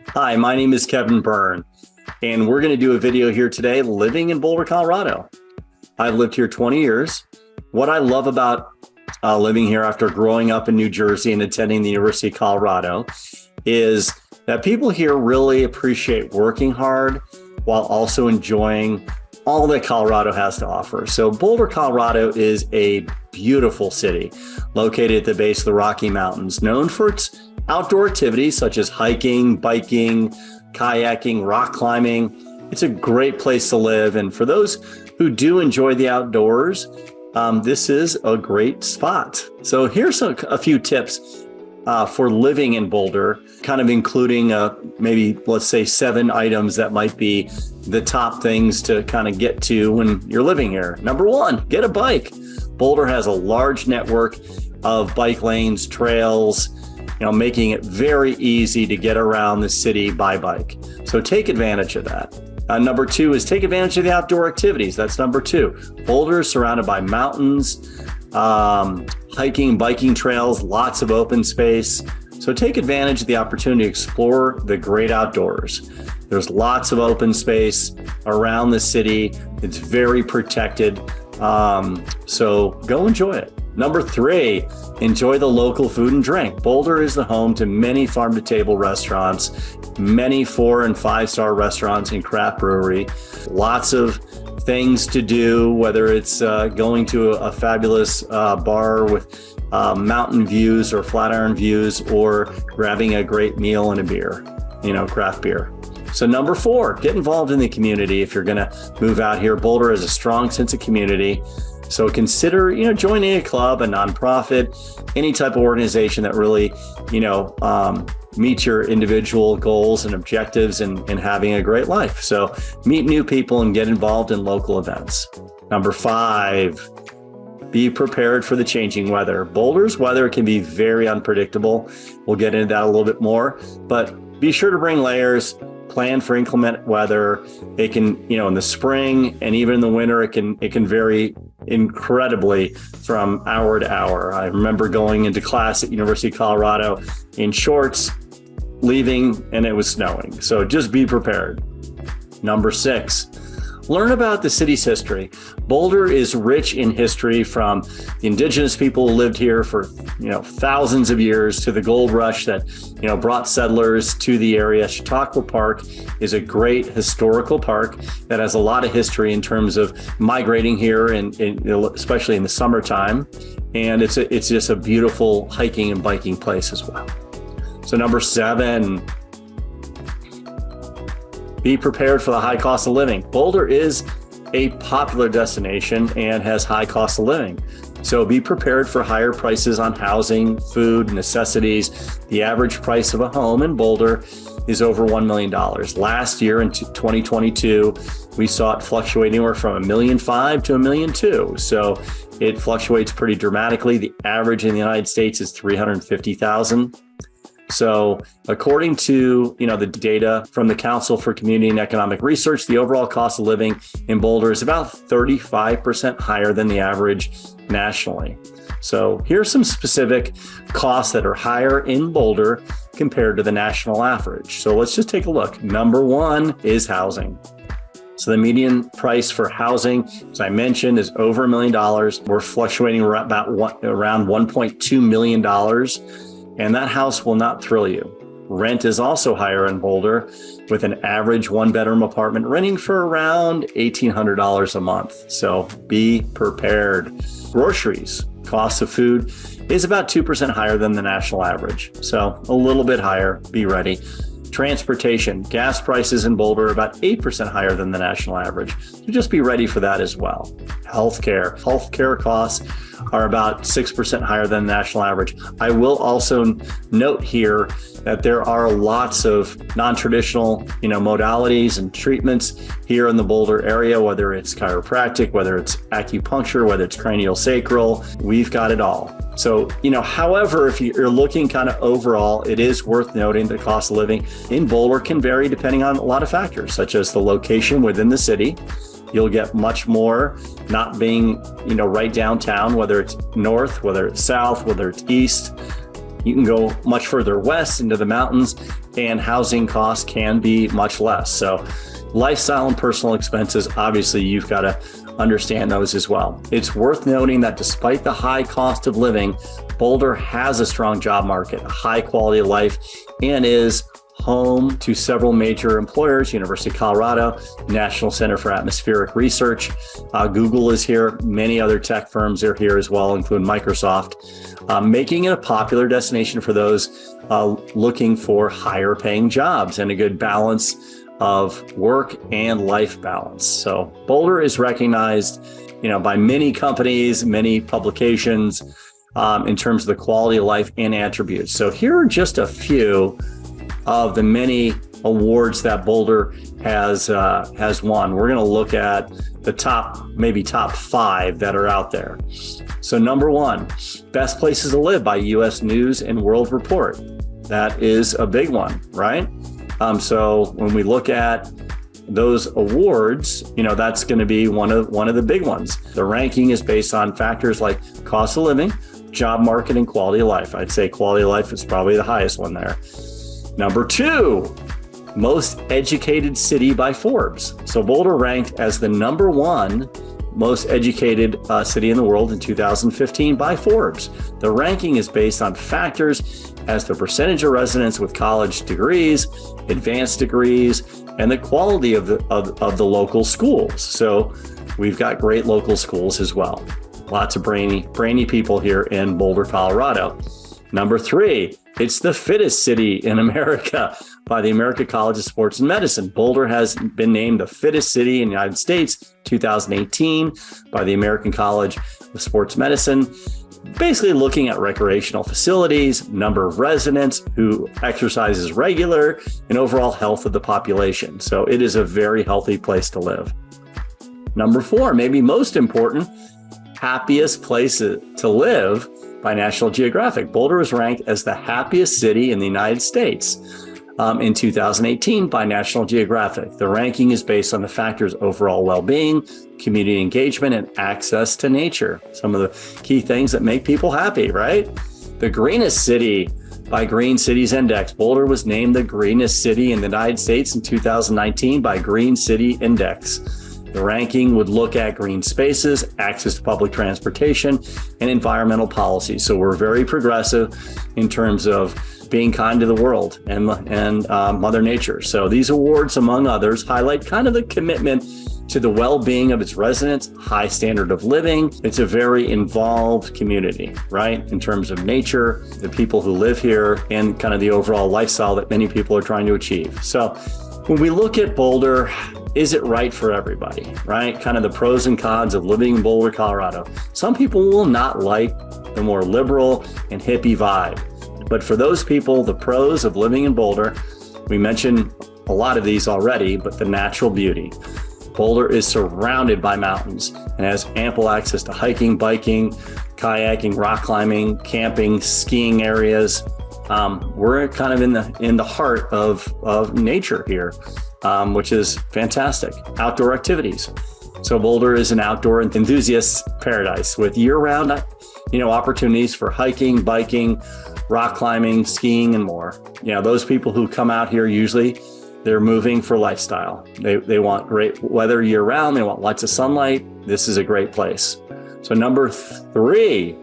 Hi, my name is Kevin Byrne, and we're going to do a video here today living in Boulder, Colorado. I've lived here 20 years. What I love about living here after growing up in New Jersey and attending the University of Colorado is that people here really appreciate working hard while also enjoying all that Colorado has to offer. So Boulder, Colorado is a beautiful city located at the base of the Rocky Mountains, known for its outdoor activities such as hiking, biking, kayaking, rock climbing. It's a great place to live. And for those who do enjoy the outdoors, this is a great spot. So here's a few tips for living in Boulder, kind of including maybe, let's say, 7 items that might be the top things to kind of get to when you're living here. Number 1, get a bike. Boulder has a large network of bike lanes, trails, making it very easy to get around the city by bike. So take advantage of that. Number 2 is take advantage of the outdoor activities. That's number 2. Boulder is surrounded by mountains, hiking, biking trails, lots of open space. So take advantage of the opportunity to explore the great outdoors. There's lots of open space around the city. It's very protected. So go enjoy it. Number 3, enjoy the local food and drink. Boulder is the home to many farm-to-table restaurants, many 4- and 5-star restaurants and craft brewery. Lots of things to do, whether it's going to a fabulous bar with mountain views or Flatiron views, or grabbing a great meal and a beer, craft beer. So number 4, get involved in the community. If you're going to move out here, Boulder has a strong sense of community. So consider, joining a club, a nonprofit, any type of organization that really, meets your individual goals and objectives and having a great life. So meet new people and get involved in local events. Number 5, be prepared for the changing weather. Boulder's weather can be very unpredictable. We'll get into that a little bit more, but be sure to bring layers. Plan for inclement weather. It can, in the spring and even in the winter, it can vary incredibly from hour to hour. I remember going into class at University of Colorado in shorts, leaving, and it was snowing. So just be prepared. Number 6, learn about the city's history. Boulder is rich in history, from the indigenous people who lived here for, thousands of years, to the gold rush that, brought settlers to the area. Chautauqua Park is a great historical park that has a lot of history in terms of migrating here, and especially in the summertime. And it's just a beautiful hiking and biking place as well. So number 7, be prepared for the high cost of living. Boulder is a popular destination and has high cost of living. So be prepared for higher prices on housing, food, necessities. The average price of a home in Boulder is over $1 million. Last year in 2022, we saw it fluctuate anywhere from $1.5 million to $1.2 million. So it fluctuates pretty dramatically. The average in the United States is $350,000. So according to, the data from the Council for Community and Economic Research, the overall cost of living in Boulder is about 35% higher than the average nationally. So here's some specific costs that are higher in Boulder compared to the national average. So let's just take a look. Number 1 is housing. So the median price for housing, as I mentioned, is over $1 million. We're fluctuating around $1.2 million. And that house will not thrill you. Rent is also higher in Boulder, with an average 1-bedroom apartment renting for around $1,800 a month. So be prepared. Groceries, cost of food is about 2% higher than the national average. So a little bit higher, be ready. Transportation, gas prices in Boulder are about 8% higher than the national average. So just be ready for that as well. Healthcare costs are about 6% higher than the national average. I will also note here that there are lots of non-traditional, modalities and treatments here in the Boulder area, whether it's chiropractic, whether it's acupuncture, whether it's craniosacral. We've got it all. So, however, if you're looking kind of overall, it is worth noting the cost of living in Boulder can vary depending on a lot of factors, such as the location within the city. You'll get much more not being, right downtown, whether it's north, whether it's south, whether it's east. You can go much further west into the mountains, and housing costs can be much less. So lifestyle and personal expenses, obviously, you've got to understand those as well. It's worth noting that despite the high cost of living, Boulder has a strong job market, a high quality of life, and is home to several major employers: University of Colorado, National Center for Atmospheric Research. Google is here. Many other tech firms are here as well, including Microsoft, making it a popular destination for those looking for higher paying jobs and a good balance of work and life balance. So Boulder is recognized, by many companies, many publications, in terms of the quality of life and attributes. So here are just a few of the many awards that Boulder has won. We're going to look at the top 5 that are out there. So number 1, Best Places to Live by U.S. News and World Report. That is a big one, right? So when we look at those awards, that's going to be one of the big ones. The ranking is based on factors like cost of living, job market, and quality of life. I'd say quality of life is probably the highest one there. Number 2, Most Educated City by Forbes. So Boulder ranked as the number 1 most educated city in the world in 2015 by Forbes. The ranking is based on factors as the percentage of residents with college degrees, advanced degrees, and the quality of the local schools. So we've got great local schools as well. Lots of brainy people here in Boulder, Colorado. Number 3, it's the fittest city in America by the American College of Sports and Medicine. Boulder has been named the fittest city in the United States 2018 by the American College of Sports Medicine, basically looking at recreational facilities, number of residents who exercises regular, and overall health of the population. So it is a very healthy place to live. Number 4, maybe most important, Happiest Place to Live by National Geographic. Boulder was ranked as the happiest city in the United States in 2018 by National Geographic. The ranking is based on the factors overall well-being, community engagement, and access to nature. Some of the key things that make people happy, right? The greenest city by Green Cities Index. Boulder was named the greenest city in the United States in 2019 by Green City Index. The ranking would look at green spaces, access to public transportation, and environmental policy. So we're very progressive in terms of being kind to the world and Mother Nature. So these awards, among others, highlight kind of the commitment to the well-being of its residents, high standard of living. It's a very involved community, right? In terms of nature, the people who live here, and kind of the overall lifestyle that many people are trying to achieve. So when we look at Boulder, is it right for everybody, right? Kind of the pros and cons of living in Boulder, Colorado. Some people will not like the more liberal and hippie vibe. But for those people, the pros of living in Boulder, we mentioned a lot of these already, but the natural beauty. Boulder is surrounded by mountains and has ample access to hiking, biking, kayaking, rock climbing, camping, skiing areas. We're kind of in the heart of nature here, which is fantastic. Outdoor activities. So Boulder is an outdoor enthusiast paradise with year-round, opportunities for hiking, biking, rock climbing, skiing, and more. Those people who come out here, usually they're moving for lifestyle. They want great weather year-round. They want lots of sunlight. This is a great place. So number 3,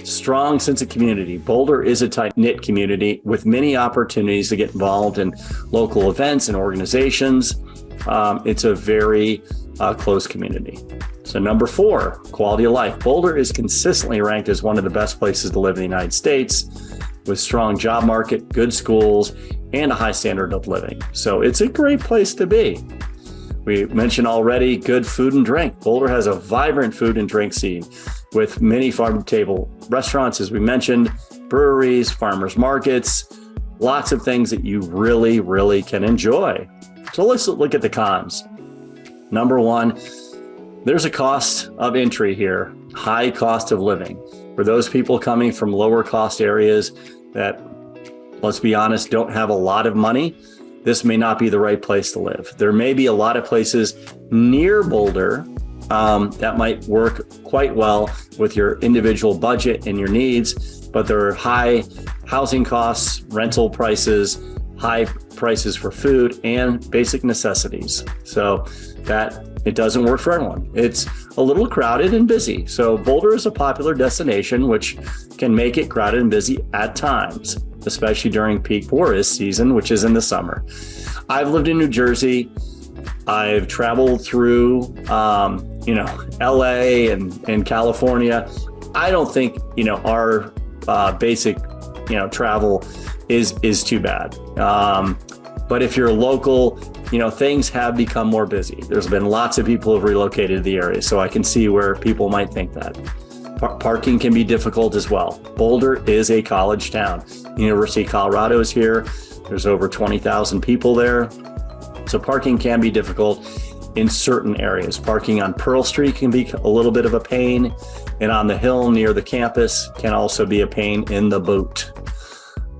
strong sense of community. Boulder is a tight-knit community with many opportunities to get involved in local events and organizations. It's a very close community. So number 4, quality of life. Boulder is consistently ranked as one of the best places to live in the United States, with strong job market, good schools, and a high standard of living. So it's a great place to be. We mentioned already good food and drink. Boulder has a vibrant food and drink scene with many farm-to-table restaurants, as we mentioned, breweries, farmers markets, lots of things that you really, really can enjoy. So let's look at the cons. Number 1, there's a cost of entry here, high cost of living. For those people coming from lower cost areas that, let's be honest, don't have a lot of money, this may not be the right place to live. There may be a lot of places near Boulder that might work quite well with your individual budget and your needs, but they're high housing costs, rental prices, high prices for food, and basic necessities. So that it doesn't work for everyone. It's a little crowded and busy. So Boulder is a popular destination, which can make it crowded and busy at times, especially during peak tourist season, which is in the summer. I've lived in New Jersey. I've traveled through, LA and California. I don't think, our basic, travel is too bad. But if you're local, things have become more busy. There's been lots of people who have relocated to the area, so I can see where people might think that. Parking can be difficult as well. Boulder is a college town. University of Colorado is here. There's over 20,000 people there. So parking can be difficult in certain areas. Parking on Pearl Street can be a little bit of a pain, and on the hill near the campus can also be a pain in the boot.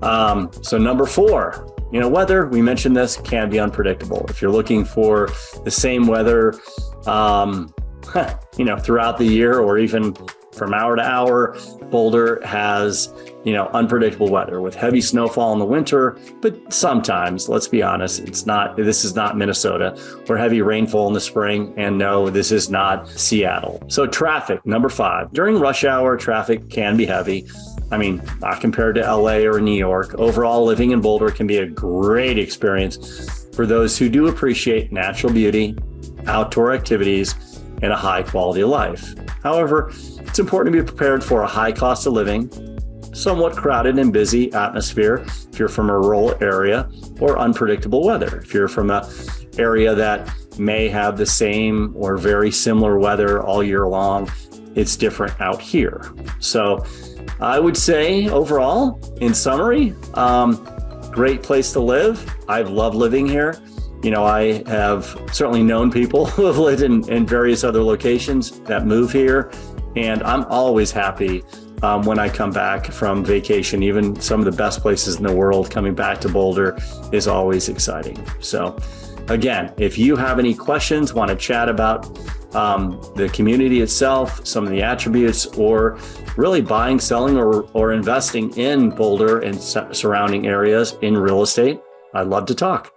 So number 4, weather, we mentioned this, can be unpredictable. If you're looking for the same weather, throughout the year or even from hour to hour, Boulder has, unpredictable weather with heavy snowfall in the winter, but sometimes, let's be honest, this is not Minnesota, or heavy rainfall in the spring. And no, this is not Seattle. So traffic, number 5, during rush hour, traffic can be heavy. Not compared to LA or New York. Overall, living in Boulder can be a great experience for those who do appreciate natural beauty, outdoor activities, and a high quality of life. However, it's important to be prepared for a high cost of living, somewhat crowded and busy atmosphere if you're from a rural area, or unpredictable weather if you're from an area that may have the same or very similar weather all year long. It's different out here. So I would say overall, in summary, great place to live. I've loved living here. I have certainly known people who have lived in various other locations that move here. And I'm always happy when I come back from vacation. Even some of the best places in the world, coming back to Boulder is always exciting. So again, if you have any questions, want to chat about the community itself, some of the attributes, or really buying, selling, or investing in Boulder and surrounding areas in real estate, I'd love to talk.